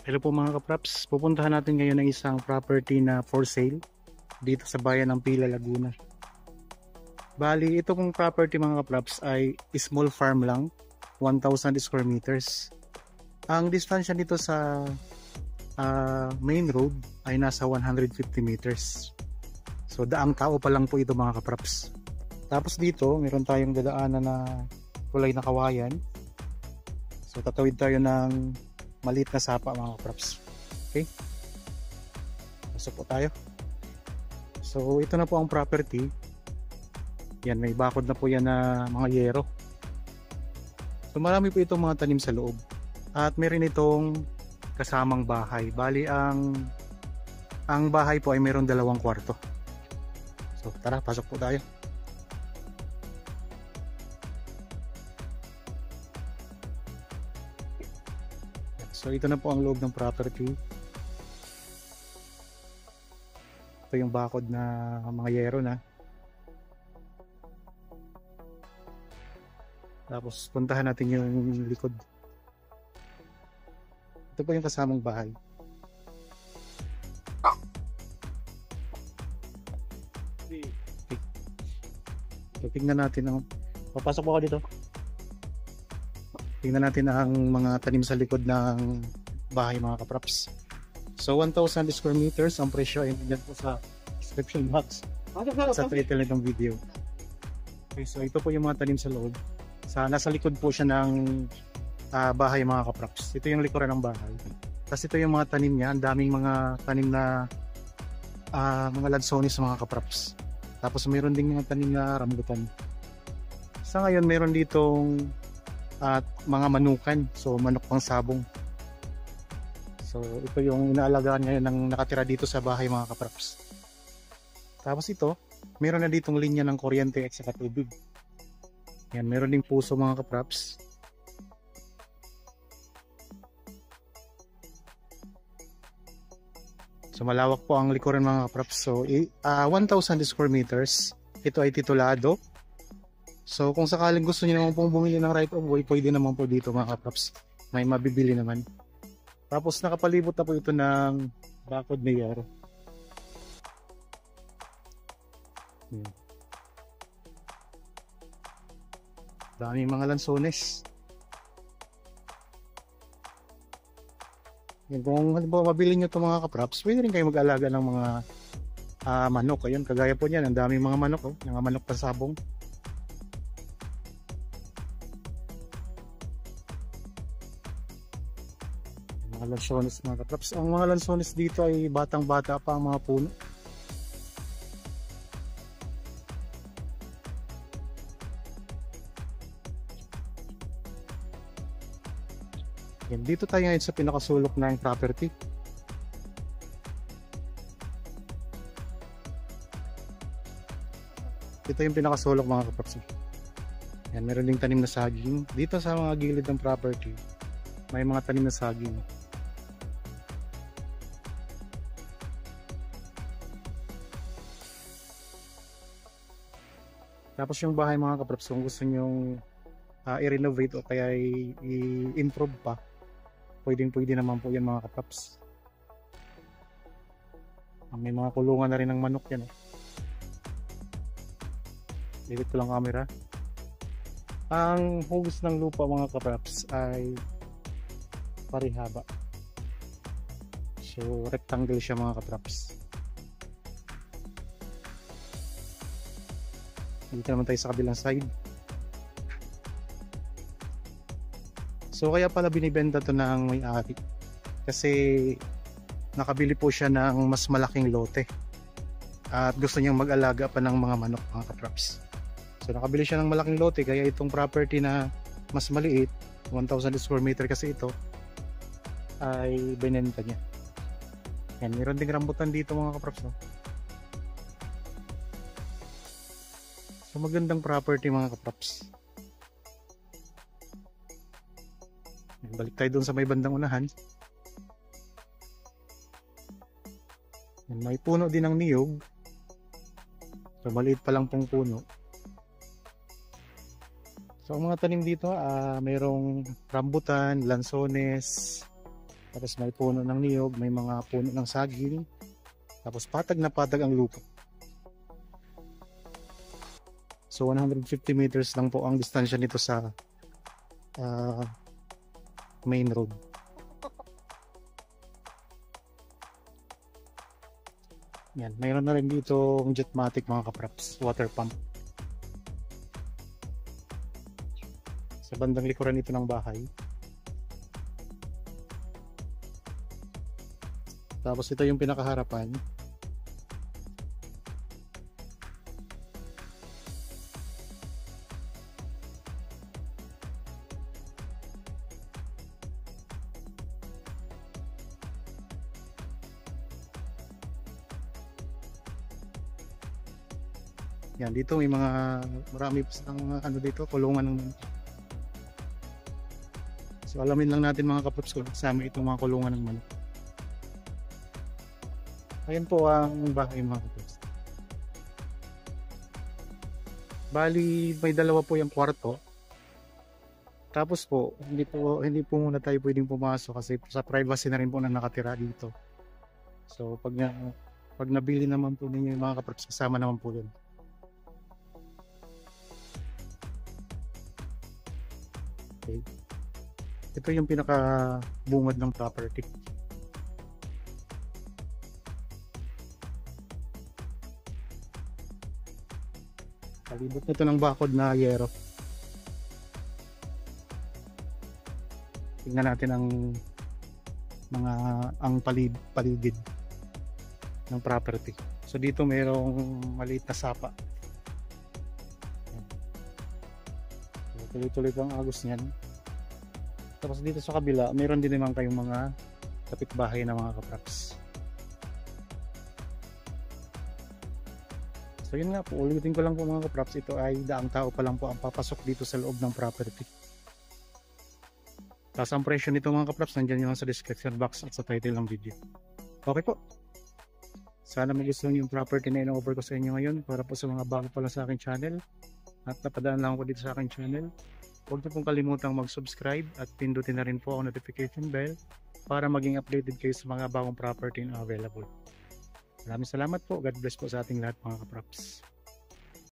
Hello po mga kapraps, pupuntahan natin ngayon ng isang property na for sale dito sa bayan ng Pila, Laguna. Bali, ito pong property mga kapraps ay small farm lang, 1,000 square meters. Ang distansya nito sa main road ay nasa 150 meters. So daang tao pa lang po ito mga kapraps. Tapos dito, meron tayong dadaanan na kulay na kawayan. So tatawid tayo ng maliit na sapa mga kapraps. Okay, pasok po tayo. So ito na po ang property. Yan, may bakod na po yan na mga yero. So marami po itong mga tanim sa loob. At meron itong kasamang bahay. Bali ang bahay po ay meron 2 kwarto. So tara, pasok po tayo. So ito na po ang loob ng property. Ito yung bakod na mga yero na. Tapos puntahan natin yung likod. Ito po yung kasamang bahay. Okay. So, tingnan natin ang... Papasok po ako dito. Tingnan natin ang mga tanim sa likod ng bahay mga kapraps. So 1,000 square meters ang presyo ay nandiyan po sa description box sa title ng video. Okay, so ito po yung mga tanim sa loob. Nasa likod po siya ng bahay mga kapraps. Ito yung likuran ng bahay. Tapos ito yung mga tanim niya. Ang daming mga tanim na mga lansones mga kapraps. Tapos mayroon ding mga tanim na rambutan. Sa ngayon mayroon ditong at mga manukan, so manok pang sabong. So ito yung inaalagaan ngayon ng nakatira dito sa bahay mga kapraps. Tapos ito, meron na ditong linya ng kuryente at saka tubig. Yan, meron ding puso mga kapraps. So malawak po ang likuran mga kapraps. So 1,000 square meters. Ito ay titulado. So kung sakaling gusto niyo naman pong bumili ng right of way, pwede naman po dito mga kapraps. May mabibili naman. Tapos nakapalibot na po ito ng bakod na yero. Daming mga lansones. Yan, kung halimbawa mabili nyo ito mga kapraps, pwede rin kayo mag-alaga ng mga manok. Ayun, kagaya po niyan, ang daming mga manok. Oh, mga manok pasabong. Mga lansones mga katraps. Ang mga lansones dito ay batang bata pa ang mga puno. Yan, dito tayo ngayon sa pinakasulok ng property. Ito yung pinakasulok mga katraps. Yan, meron ding tanim na saging. Dito sa mga gilid ng property, may mga tanim na saging. Tapos yung bahay mga kapraps, kung gusto nyong i-renovate o kaya i-improve pa, pwede naman po yan mga kapraps. May mga kulungan na rin ng manok yan. Lilit ko lang camera. Ang hugis ng lupa mga kapraps ay parihaba. So rectangle siya mga kapraps. Dito naman tayo sa kabilang side. So kaya pala binibenta to ng may-ari kasi nakabili po siya ng mas malaking lote at gusto niyang mag-alaga pa ng mga manok mga katraps. So nakabili siya ng malaking lote kaya itong property na mas maliit, 1,000 square meter kasi ito, ay binenta niya. Yan, meron ding rambutan dito mga katraps, no? So magandang property mga kapraps. Balik tayo dun sa may bandang unahan. May puno din ng niyog. So maliit pa lang pong puno. So ang mga tanim dito, mayroong rambutan, lansones, Tapos may puno ng niyog, may mga puno ng saging. Tapos patag na patag ang lupa. So 150 meters lang po ang distansya nito sa main road. Yan, mayroon na rin dito ang Jetmatic mga kapraps, water pump. Sa bandang likuran nito ng bahay. Tapos ito yung pinakaharapan. Yan, dito may marami pang ano dito, kulungan ng. So alamin lang natin mga kapraps kung kasama itong mga kulungan ng manok. Ayan po ang bahay mga kapraps. Bali, may dalawa po yung kwarto. Tapos po, hindi po muna tayo pwedeng pumasok kasi sa privacy na rin po na nakatira dito. So pag nabili naman po ninyo yung mga kapraps, kasama naman po yun. Okay. Ito yung pinaka-bungad ng property. Palibot nito ng bakod na yero. Tingnan natin ang paligid ng property. So dito mayroong maliit na sapa. Tuloy-tuloy ang agos niyan. Tapos dito sa kabila, mayroon din naman kayong mga kapitbahay na mga kapraps. So yun nga po, ulitin ko lang po mga kapraps, ito ay daang tao pa lang po ang papasok dito sa loob ng property. Tapos ang presyo nito mga kapraps, nandyan yung sa description box at sa title ng video. Okay po. Sana magustuhan yung property na in-offer ko sa inyo ngayon para po sa mga bago pa lang sa aking channel. At napadaan lang ako dito sa aking channel. Huwag niyo pong kalimutang mag-subscribe at pindutin na rin po ang notification bell para maging updated kayo sa mga bagong property na available. Maraming salamat po. God bless po sa ating lahat mga kapraps.